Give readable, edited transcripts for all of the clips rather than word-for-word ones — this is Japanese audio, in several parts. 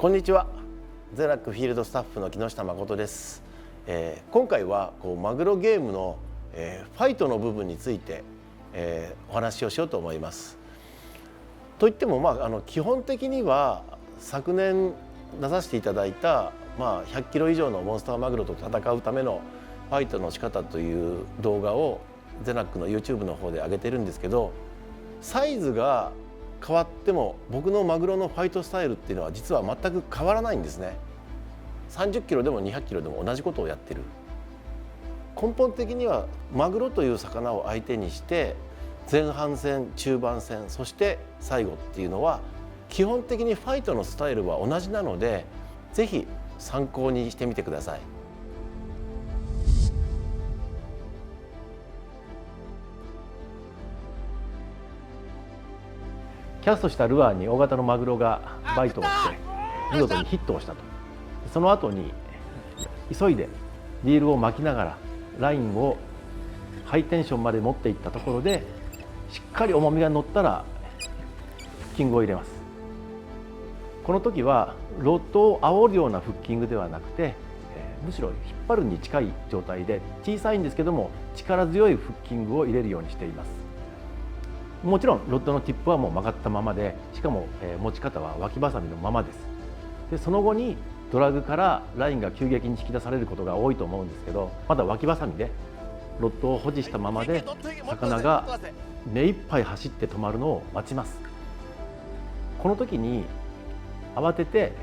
こんにちは。ゼラックフィールドスタッフの木下誠です。今回はマグロゲームの、ファイトの部分について、お話をしようと思います。といっても、基本的には昨年出させていただいた、100キロ以上のモンスターマグロと戦うためのファイトの仕方という動画をゼラックの YouTube の方で上げてるんですけど、サイズが変わっても僕のマグロのファイトスタイルっていうのは実は全く変わらないんですね。30キロでも200キロでも同じことをやってる。根本的にはマグロという魚を相手にして前半戦、中盤戦、そして最後っていうのは基本的にファイトのスタイルは同じなので、ぜひ参考にしてみてください。キャストしたルアーに大型のマグロがバイトをして見事にヒットをしたと。その後に急いでリールを巻きながらラインをハイテンションまで持っていったところで、しっかり重みが乗ったらフッキングを入れます。この時はロッドを煽るようなフッキングではなくて、むしろ引っ張るに近い状態で小さいんですけども力強いフッキングを入れるようにしています。もちろんロッドのティップはもう曲がったままで、しかも持ち方は脇ばさみのままです。でその後にドラグからラインが急激に引き出されることが多いと思うんですけど、まだ脇ばさみでロッドを保持したままで魚が目いっぱい走って止まるのを待ちます。この時に慌てて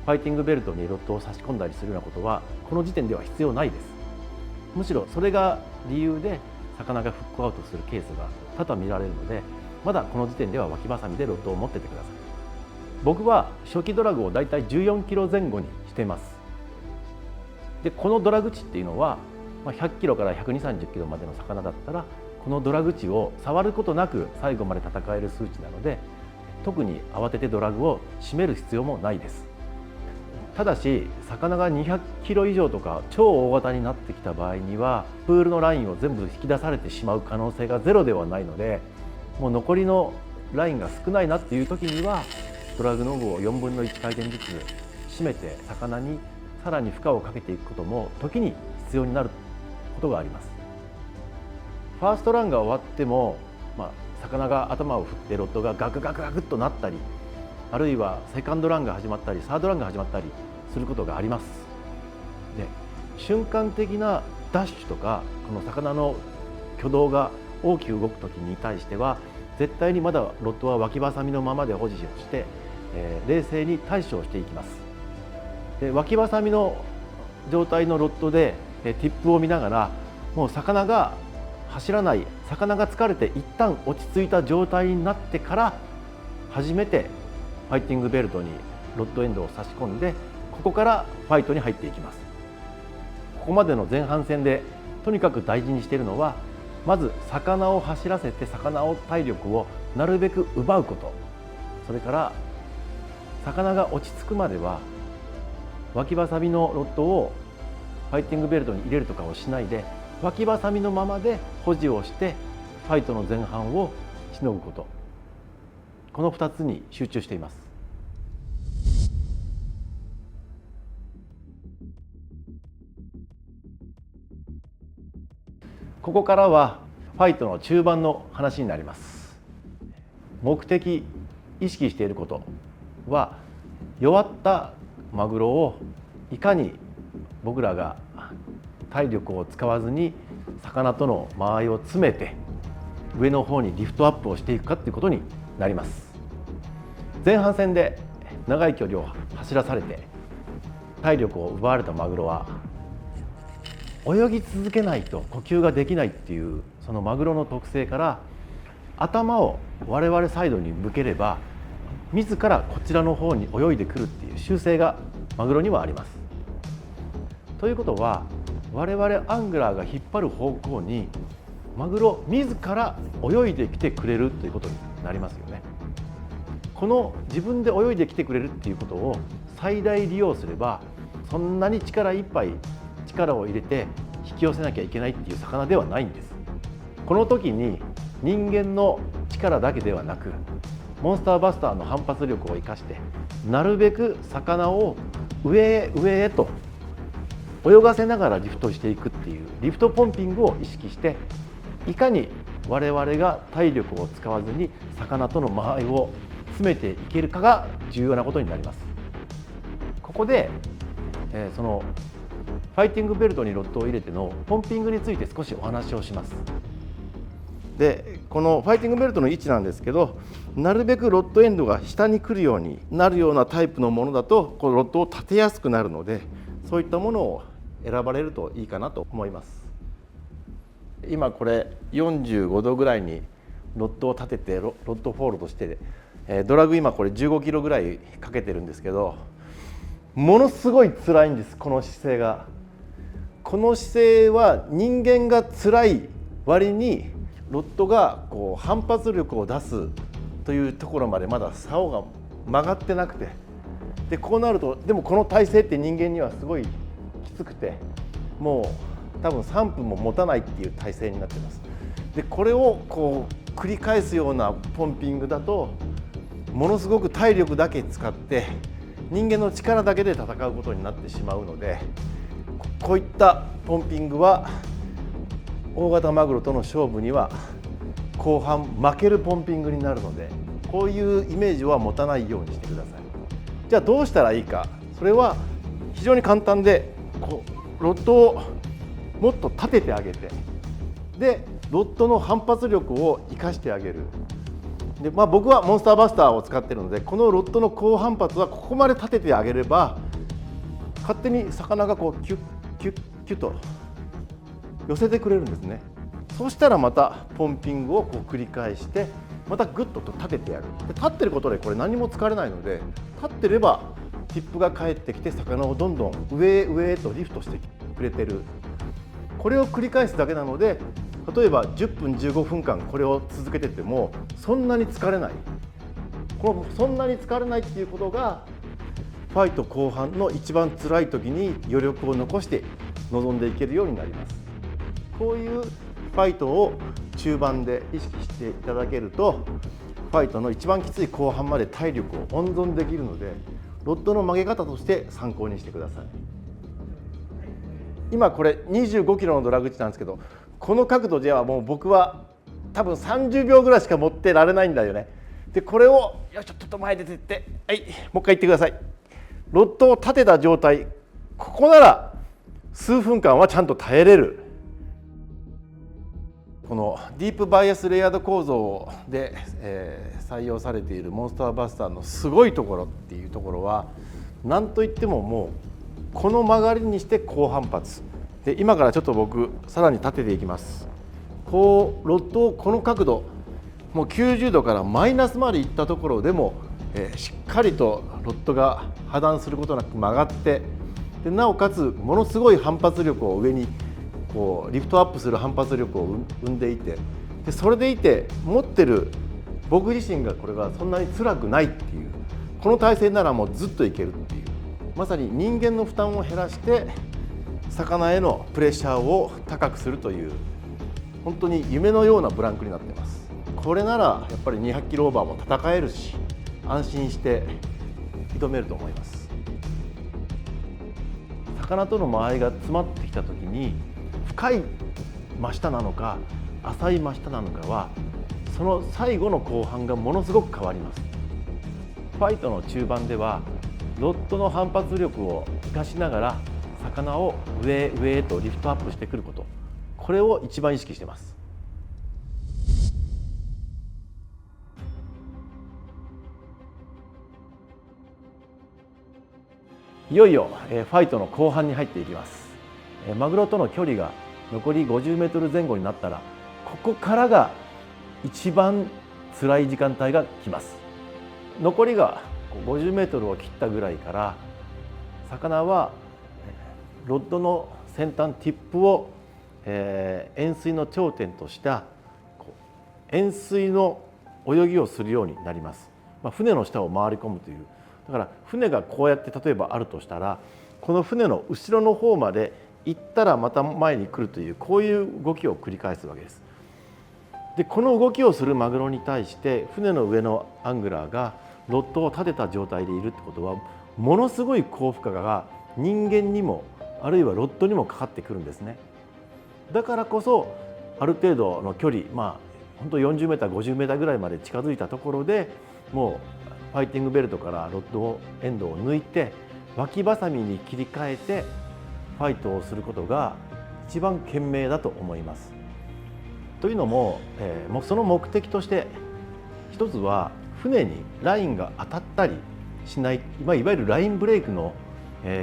ファイティングベルトにロッドを差し込んだりするようなことはこの時点では必要ないです。むしろそれが理由で魚がフックアウトするケースが多々見られるので、まだこの時点では脇ばさみでロッドを持っててください。僕は初期ドラグをだいたい14キロ前後にしています。でこのドラグ値っていうのは100キロから120、30キロまでの魚だったらこのドラグ値を触ることなく最後まで戦える数値なので、特に慌ててドラグを締める必要もないです。ただし魚が200キロ以上とか超大型になってきた場合にはプールのラインを全部引き出されてしまう可能性がゼロではないので、もう残りのラインが少ないなっていう時にはドラグノブを4分の1回転ずつ締めて魚にさらに負荷をかけていくことも時に必要になることがあります。ファーストランが終わっても、魚が頭を振ってロッドがガクガクガクっとなったり、あるいはセカンドランが始まったりサードランが始まったりすることがあります。で瞬間的なダッシュとかこの魚の挙動が大きく動く時に対しては絶対にまだロッドは脇ばさみのままで保持をして、冷静に対処をしていきます。で脇ばさみの状態のロッドでティップを見ながら、もう魚が走らない、魚が疲れて一旦落ち着いた状態になってから初めてファイティングベルトにロッドエンドを差し込んで、ここからファイトに入っていきます。ここまでの前半戦でとにかく大事にしているのは、まず魚を走らせて魚を体力をなるべく奪うこと、それから魚が落ち着くまでは脇ばさみのロッドをファイティングベルトに入れるとかをしないで、脇ばさみのままで保持をしてファイトの前半をしのぐこと、この2つに集中しています。ここからはファイトの中盤の話になります。目的、意識していることは、弱ったマグロをいかに僕らが体力を使わずに魚との間合いを詰めて上の方にリフトアップをしていくかということになります。前半戦で長い距離を走らされて体力を奪われたマグロは泳ぎ続けないと呼吸ができないっていうそのマグロの特性から、頭を我々サイドに向ければ自らこちらの方に泳いでくるっていう習性がマグロにはあります。ということは我々アングラーが引っ張る方向にマグロ自ら泳いできてくれるということになりますよね。この自分で泳いできてくれるっていうことを最大利用すれば、そんなに力いっぱい力を入れて引き寄せなきゃいけないっていう魚ではないんです。この時に人間の力だけではなくモンスターバスターの反発力を生かしてなるべく魚を上へ上へと泳がせながらリフトしていくっていうリフトポンピングを意識して、いかに我々が体力を使わずに魚との間合いを詰めていけるかが重要なことになります。ここで、そのファイティングベルトにロッドを入れてのポンピングについて少しお話をします。でこのファイティングベルトの位置なんですけど、なるべくロッドエンドが下に来るようになるようなタイプのものだとこのロッドを立てやすくなるので、そういったものを選ばれるといいかなと思います。今これ45度ぐらいにロッドを立ててロッドフォールドして、ドラグ今これ15キロぐらいかけてるんですけど、ものすごい辛いんです。この姿勢が、この姿勢は人間が辛い割にロッドがこう反発力を出すというところまでまだ竿が曲がってなくて、でこうなると、でもこの体勢って人間にはすごいきつくて、もう多分3分も持たないっていう体勢になってます。でこれをこう繰り返すようなポンピングだとものすごく体力だけ使って人間の力だけで戦うことになってしまうので、こういったポンピングは大型マグロとの勝負には後半負けるポンピングになるので、こういうイメージは持たないようにしてください。じゃあどうしたらいいか、それは非常に簡単で、こうロッドをもっと立ててあげて、でロッドの反発力を生かしてあげる。で、僕はモンスターバスターを使っているので、このロッドの高反発はここまで立ててあげれば勝手に魚がこうキュッキュッキュッと寄せてくれるんですね。そうしたらまたポンピングをこう繰り返してまたグッと立ててやる。で立ってることでこれ何も疲れないので、立ってればティップが返ってきて魚をどんどん上へ上へとリフトしてくれてる。これを繰り返すだけなので、例えば10分15分間これを続けててもそんなに疲れない。そんなに疲れないっていうことがファイト後半の一番辛い時に余力を残して臨んでいけるようになります。こういうファイトを中盤で意識していただけると、ファイトの一番きつい後半まで体力を温存できるので、ロッドの曲げ方として参考にしてください。今これ25キロのドラグ値なんですけど、この角度ではもう僕は多分30秒ぐらいしか持ってられないんだよね。でこれをよしちょっと前で出てって、はい、もう一回言ってください。ロッドを立てた状態、ここなら数分間はちゃんと耐えれる。このディープバイアスレイヤード構造で、採用されているモンスターバスターのすごいところっていうところは、何といってももうこの曲がりにして高反発で、今からちょっと僕さらに立てていきます。こうロッドをこの角度、もう90度からマイナスまでいったところでも、しっかりとロッドが破断することなく曲がって、でなおかつものすごい反発力を上にこうリフトアップする反発力を生んでいて、でそれでいて持ってる僕自身がこれがそんなに辛くないっていう、この体勢ならもうずっといけるっていう、まさに人間の負担を減らして魚へのプレッシャーを高くするという、本当に夢のようなブランクになっています。これならやっぱり200キロオーバーも戦えるし、安心して挑めると思います。魚との間合いが詰まってきた時に、深い真下なのか浅い真下なのかはその最後の後半がものすごく変わります。ファイトの中盤ではロッドの反発力を生かしながら魚を上へ上へとリフトアップしてくること、これを一番意識しています。いよいよファイトの後半に入っていきます。マグロとの距離が残り50メートル前後になったら、ここからが一番辛い時間帯が来ます。残りが50メートルを切ったぐらいから魚はロッドの先端ティップを円錐の頂点とした円錐の泳ぎをするようになります。船の下を回り込むという、だから船がこうやって例えばあるとしたら、この船の後ろの方まで行ったらまた前に来るという、こういう動きを繰り返すわけです。でこの動きをするマグロに対して船の上のアングラーがロッドを立てた状態でいるってことは、ものすごい高負荷が人間にもあるいはロッドにもかかってくるんですね。だからこそある程度の距離、本当40メーター50メーターぐらいまで近づいたところでもうファイティングベルトからロッドエンドを抜いて脇バサミに切り替えてファイトをすることが一番賢明だと思います。というのも、その目的として一つは船にラインが当たったりしない、いわゆるラインブレイクの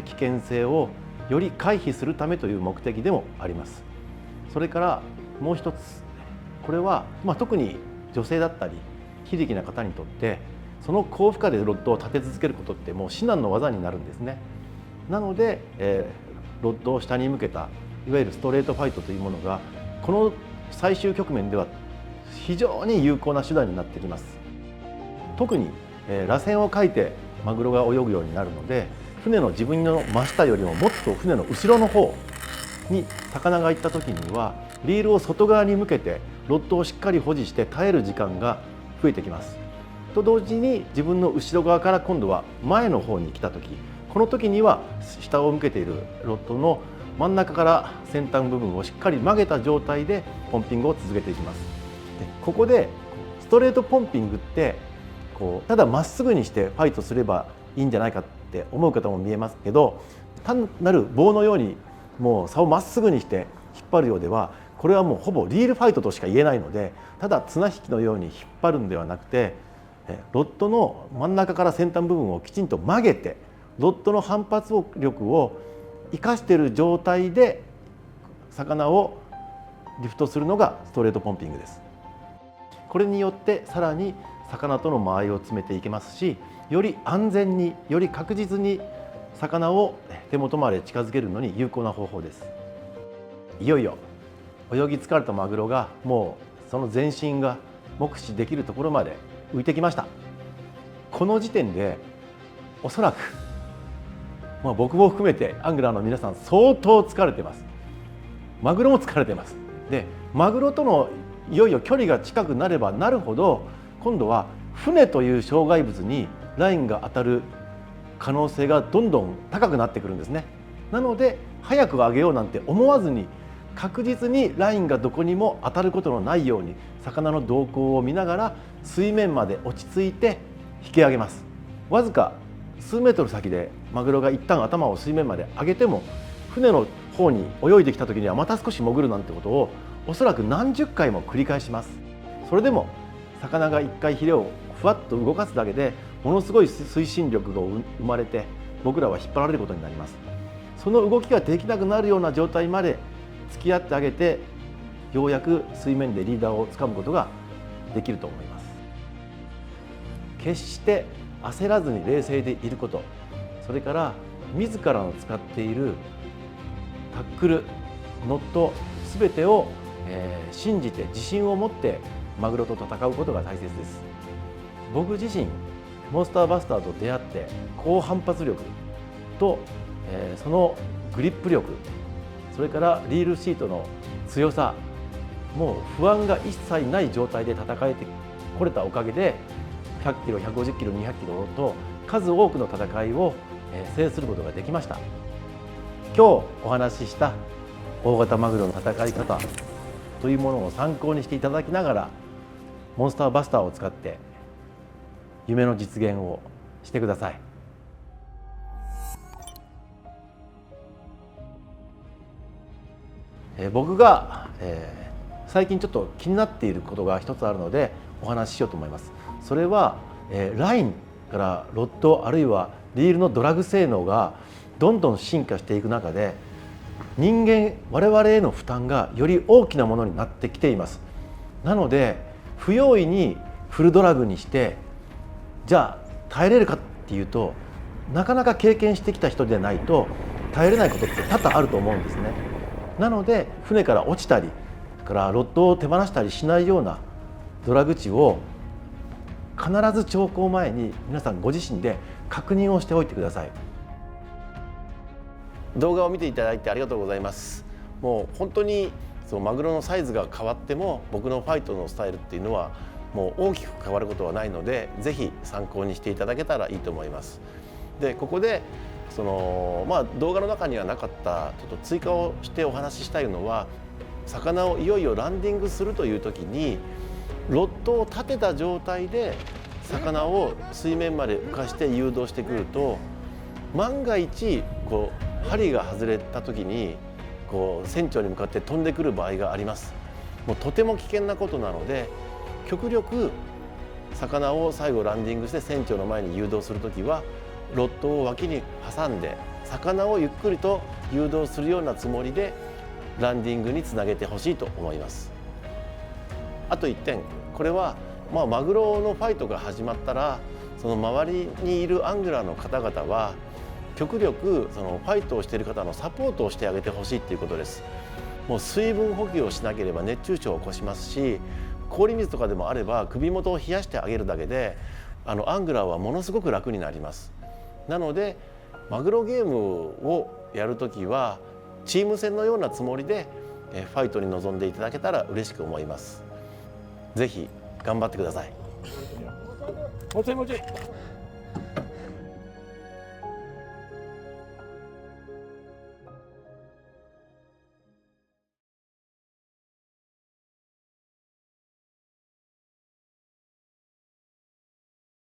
危険性をより回避するためという目的でもあります。それからもう一つ、これは、特に女性だったり非力な方にとってその高負荷でロッドを立て続けることってもう至難の業になるんですね。なので、ロッドを下に向けたいわゆるストレートファイトというものがこの最終局面では非常に有効な手段になってきます。特に、螺旋を描いてマグロが泳ぐようになるので、船の自分の真下よりももっと船の後ろの方に魚が行った時にはリールを外側に向けてロッドをしっかり保持して耐える時間が増えてきます。と同時に自分の後ろ側から今度は前の方に来た時、この時には下を向けているロッドの真ん中から先端部分をしっかり曲げた状態でポンピングを続けていきます。でここでストレートポンピングってただまっすぐにしてファイトすればいいんじゃないかって思う方も見えますけど、単なる棒のようにもう竿をまっすぐにして引っ張るようではこれはもうほぼリールファイトとしか言えないので、ただ綱引きのように引っ張るんではなくてロッドの真ん中から先端部分をきちんと曲げてロッドの反発力を生かしている状態で魚をリフトするのがストレートポンピングです。これによってさらに魚との間合いを詰めていけますし、より安全により確実に魚を手元まで近づけるのに有効な方法です。いよいよ泳ぎ疲れたマグロがもうその全身が目視できるところまで浮いてきました。この時点でおそらく、僕も含めてアングラーの皆さん相当疲れてます。マグロも疲れてます。でマグロとのいよいよ距離が近くなればなるほど今度は船という障害物にラインが当たる可能性がどんどん高くなってくるんですね。なので早く上げようなんて思わずに確実にラインがどこにも当たることのないように魚の動向を見ながら水面まで落ち着いて引き上げます。わずか数メートル先でマグロが一旦頭を水面まで上げても船の方に泳いできた時にはまた少し潜るなんてことをおそらく何十回も繰り返します。それでも魚が一回ヒレをふわっと動かすだけでものすごい推進力が生まれて僕らは引っ張られることになります。その動きができなくなるような状態まで付き合ってあげてようやく水面でリーダーをつかむことができると思います。決して焦らずに冷静でいること、それから自らの使っているタックル、ノット全てを信じて自信を持ってマグロと戦うことが大切です。僕自身モンスターバスターと出会って高反発力と、そのグリップ力、それからリールシートの強さ、もう不安が一切ない状態で戦えてこれたおかげで100キロ、150キロ、200キロと数多くの戦いを制することができました。今日お話しした大型マグロの戦い方というものを参考にしていただきながらモンスターバスターを使って夢の実現をしてください。僕が、最近ちょっと気になっていることが一つあるのでお話ししようと思います。それは、ラインからロッドあるいはリールのドラグ性能がどんどん進化していく中で人間我々への負担がより大きなものになってきています。なので不用意にフルドラグにしてじゃあ耐えれるかっていうとなかなか経験してきた人でないと耐えれないことって多々あると思うんですね。なので船から落ちたりからロッドを手放したりしないようなドラグ値を必ず調校前に皆さんご自身で確認をしておいてください。動画を見ていただいてありがとうございます。もう本当にそのマグロのサイズが変わっても僕のファイトのスタイルっていうのはもう大きく変わることはないので、ぜひ参考にしていただけたらいいと思います。でここで動画の中にはなかったちょっと追加をしてお話ししたいのは、魚をいよいよランディングするという時にロッドを立てた状態で魚を水面まで浮かして誘導してくると、万が一針が外れた時に船長に向かって飛んでくる場合があります。もうとても危険なことなので、極力魚を最後ランディングして船長の前に誘導する時はロッドを脇に挟んで魚をゆっくりと誘導するようなつもりでランディングにつなげてほしいと思います。あと1点、これはマグロのファイトが始まったらその周りにいるアングラーの方々は極力そのファイトをしている方のサポートをしてあげてほしいということです。もう水分補給をしなければ熱中症を起こしますし、氷水とかでもあれば首元を冷やしてあげるだけでアングラーはものすごく楽になります。なのでマグロゲームをやるときはチーム戦のようなつもりでファイトに臨んでいただけたら嬉しく思います。ぜひ頑張ってください。もちもち。